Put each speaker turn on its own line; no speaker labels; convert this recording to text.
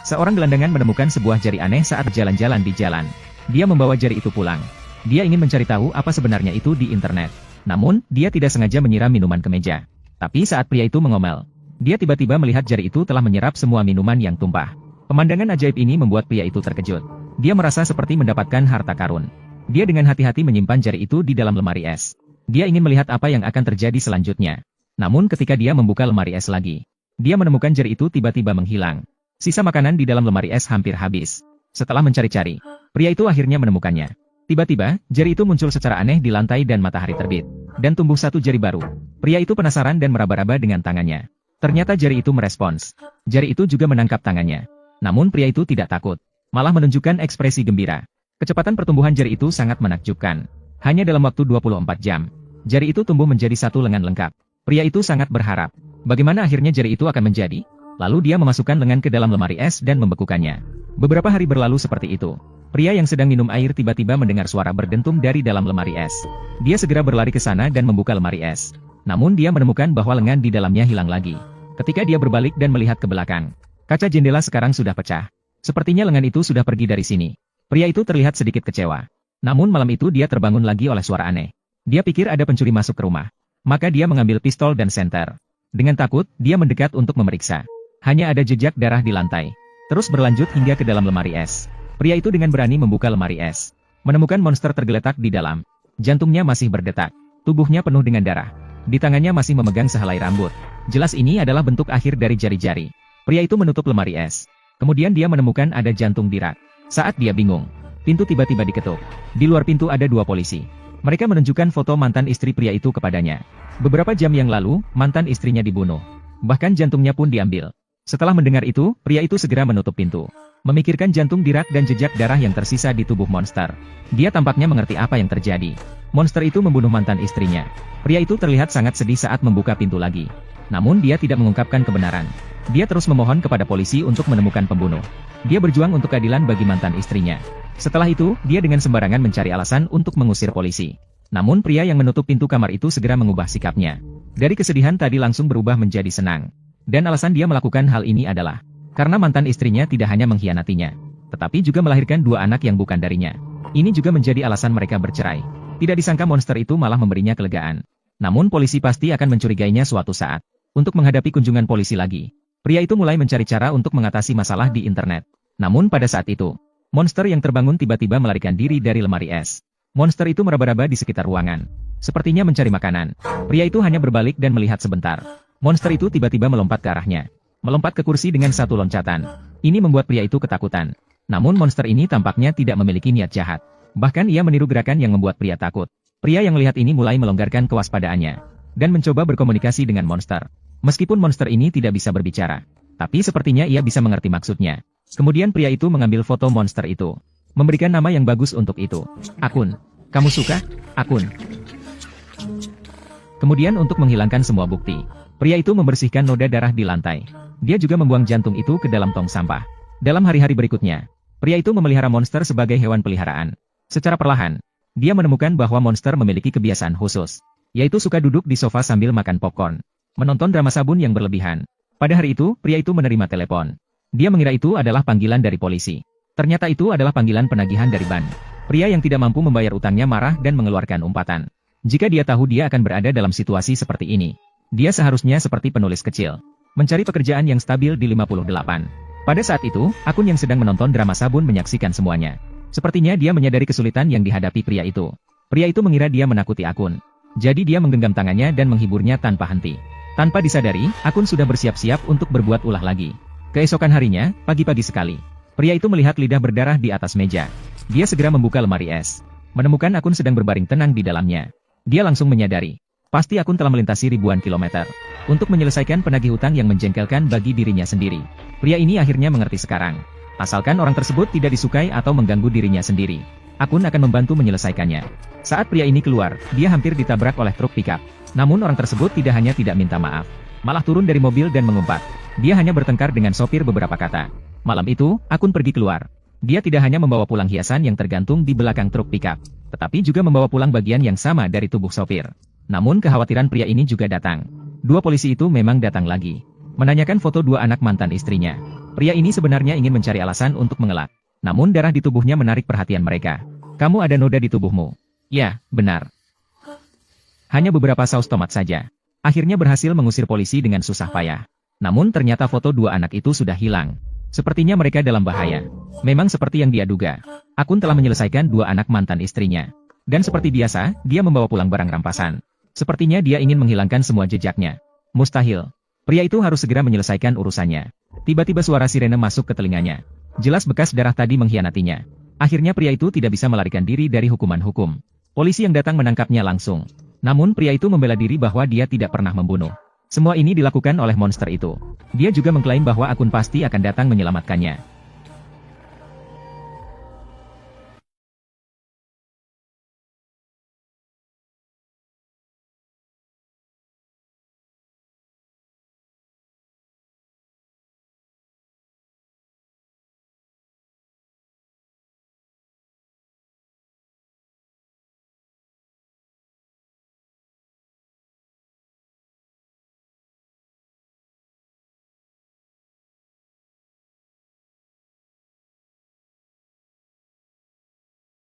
Seorang gelandangan menemukan sebuah jari aneh saat jalan-jalan di jalan. Dia membawa jari itu pulang. Dia ingin mencari tahu apa sebenarnya itu di internet. Namun, dia tidak sengaja menyiram minuman ke meja. Tapi saat pria itu mengomel, dia tiba-tiba melihat jari itu telah menyerap semua minuman yang tumpah. Pemandangan ajaib ini membuat pria itu terkejut. Dia merasa seperti mendapatkan harta karun. Dia dengan hati-hati menyimpan jari itu di dalam lemari es. Dia ingin melihat apa yang akan terjadi selanjutnya. Namun ketika dia membuka lemari es lagi, dia menemukan jari itu tiba-tiba menghilang. Sisa makanan di dalam lemari es hampir habis. Setelah mencari-cari, pria itu akhirnya menemukannya. Tiba-tiba, jari itu muncul secara aneh di lantai dan matahari terbit. Dan tumbuh satu jari baru. Pria itu penasaran dan meraba-raba dengan tangannya. Ternyata jari itu merespons. Jari itu juga menangkap tangannya. Namun pria itu tidak takut. Malah menunjukkan ekspresi gembira. Kecepatan pertumbuhan jari itu sangat menakjubkan. Hanya dalam waktu 24 jam. Jari itu tumbuh menjadi satu lengan lengkap. Pria itu sangat berharap. Bagaimana akhirnya jari itu akan menjadi? Lalu dia memasukkan lengan ke dalam lemari es dan membekukannya. Beberapa hari berlalu seperti itu. Pria yang sedang minum air tiba-tiba mendengar suara berdentum dari dalam lemari es. Dia segera berlari ke sana dan membuka lemari es. Namun dia menemukan bahwa lengan di dalamnya hilang lagi. Ketika dia berbalik dan melihat ke belakang, kaca jendela sekarang sudah pecah. Sepertinya lengan itu sudah pergi dari sini. Pria itu terlihat sedikit kecewa. Namun malam itu dia terbangun lagi oleh suara aneh. Dia pikir ada pencuri masuk ke rumah. Maka dia mengambil pistol dan senter. Dengan takut, dia mendekat untuk memeriksa. Hanya ada jejak darah di lantai. Terus berlanjut hingga ke dalam lemari es. Pria itu dengan berani membuka lemari es. Menemukan monster tergeletak di dalam. Jantungnya masih berdetak. Tubuhnya penuh dengan darah. Di tangannya masih memegang sehelai rambut. Jelas ini adalah bentuk akhir dari jari-jari. Pria itu menutup lemari es. Kemudian dia menemukan ada jantung di rak. Saat dia bingung, pintu tiba-tiba diketuk. Di luar pintu ada dua polisi. Mereka menunjukkan foto mantan istri pria itu kepadanya. Beberapa jam yang lalu, mantan istrinya dibunuh. Bahkan jantungnya pun diambil. Setelah mendengar itu, pria itu segera menutup pintu. Memikirkan jantung di rak dan jejak darah yang tersisa di tubuh monster. Dia tampaknya mengerti apa yang terjadi. Monster itu membunuh mantan istrinya. Pria itu terlihat sangat sedih saat membuka pintu lagi. Namun dia tidak mengungkapkan kebenaran. Dia terus memohon kepada polisi untuk menemukan pembunuh. Dia berjuang untuk keadilan bagi mantan istrinya. Setelah itu, dia dengan sembarangan mencari alasan untuk mengusir polisi. Namun pria yang menutup pintu kamar itu segera mengubah sikapnya. Dari kesedihan tadi langsung berubah menjadi senang. Dan alasan dia melakukan hal ini adalah karena mantan istrinya tidak hanya mengkhianatinya, tetapi juga melahirkan dua anak yang bukan darinya. Ini juga menjadi alasan mereka bercerai. Tidak disangka monster itu malah memberinya kelegaan. Namun polisi pasti akan mencurigainya suatu saat. Untuk menghadapi kunjungan polisi lagi, pria itu mulai mencari cara untuk mengatasi masalah di internet. Namun pada saat itu, monster yang terbangun tiba-tiba melarikan diri dari lemari es. Monster itu meraba-raba di sekitar ruangan. Sepertinya mencari makanan. Pria itu hanya berbalik dan melihat sebentar. Monster itu tiba-tiba melompat ke arahnya. Melompat ke kursi dengan satu loncatan. Ini membuat pria itu ketakutan. Namun monster ini tampaknya tidak memiliki niat jahat. Bahkan ia meniru gerakan yang membuat pria takut. Pria yang melihat ini mulai melonggarkan kewaspadaannya. Dan mencoba berkomunikasi dengan monster. Meskipun monster ini tidak bisa berbicara. Tapi sepertinya ia bisa mengerti maksudnya. Kemudian pria itu mengambil foto monster itu. Memberikan nama yang bagus untuk itu. Akun. Kamu suka? Akun. Kemudian untuk menghilangkan semua bukti, pria itu membersihkan noda darah di lantai. Dia juga membuang jantung itu ke dalam tong sampah. Dalam hari-hari berikutnya, pria itu memelihara monster sebagai hewan peliharaan. Secara perlahan, dia menemukan bahwa monster memiliki kebiasaan khusus, yaitu suka duduk di sofa sambil makan popcorn, menonton drama sabun yang berlebihan. Pada hari itu, pria itu menerima telepon. Dia mengira itu adalah panggilan dari polisi. Ternyata itu adalah panggilan penagihan dari bank. Pria yang tidak mampu membayar utangnya marah dan mengeluarkan umpatan. Jika dia tahu dia akan berada dalam situasi seperti ini, dia seharusnya seperti penulis kecil, mencari pekerjaan yang stabil di 58. Pada saat itu, akun yang sedang menonton drama sabun menyaksikan semuanya. Sepertinya dia menyadari kesulitan yang dihadapi pria itu. Pria itu mengira dia menakuti akun. Jadi dia menggenggam tangannya dan menghiburnya tanpa henti. Tanpa disadari, akun sudah bersiap-siap untuk berbuat ulah lagi. Keesokan harinya, pagi-pagi sekali, pria itu melihat lidah berdarah di atas meja. Dia segera membuka lemari es. Menemukan akun sedang berbaring tenang di dalamnya. Dia langsung menyadari, pasti akun telah melintasi ribuan kilometer untuk menyelesaikan penagih hutang yang menjengkelkan bagi dirinya sendiri. Pria ini akhirnya mengerti sekarang. Asalkan orang tersebut tidak disukai atau mengganggu dirinya sendiri, akun akan membantu menyelesaikannya. Saat pria ini keluar, dia hampir ditabrak oleh truk pickup. Namun orang tersebut tidak hanya tidak minta maaf, malah turun dari mobil dan mengumpat. Dia hanya bertengkar dengan sopir beberapa kata. Malam itu, akun pergi keluar. Dia tidak hanya membawa pulang hiasan yang tergantung di belakang truk pickup, tetapi juga membawa pulang bagian yang sama dari tubuh sopir. Namun kekhawatiran pria ini juga datang. Dua polisi itu memang datang lagi, menanyakan foto dua anak mantan istrinya. Pria ini sebenarnya ingin mencari alasan untuk mengelak. Namun darah di tubuhnya menarik perhatian mereka. Kamu ada noda di tubuhmu. Ya, benar. Hanya beberapa saus tomat saja. Akhirnya berhasil mengusir polisi dengan susah payah. Namun ternyata foto dua anak itu sudah hilang. Sepertinya mereka dalam bahaya. Memang seperti yang dia duga. Akun telah menyelesaikan dua anak mantan istrinya. Dan seperti biasa, dia membawa pulang barang rampasan. Sepertinya dia ingin menghilangkan semua jejaknya. Mustahil. Pria itu harus segera menyelesaikan urusannya. Tiba-tiba suara sirene masuk ke telinganya. Jelas bekas darah tadi mengkhianatinya. Akhirnya pria itu tidak bisa melarikan diri dari hukuman hukum. Polisi yang datang menangkapnya langsung. Namun pria itu membela diri bahwa dia tidak pernah membunuh. Semua ini dilakukan oleh monster itu. Dia juga mengklaim bahwa akun pasti akan datang menyelamatkannya.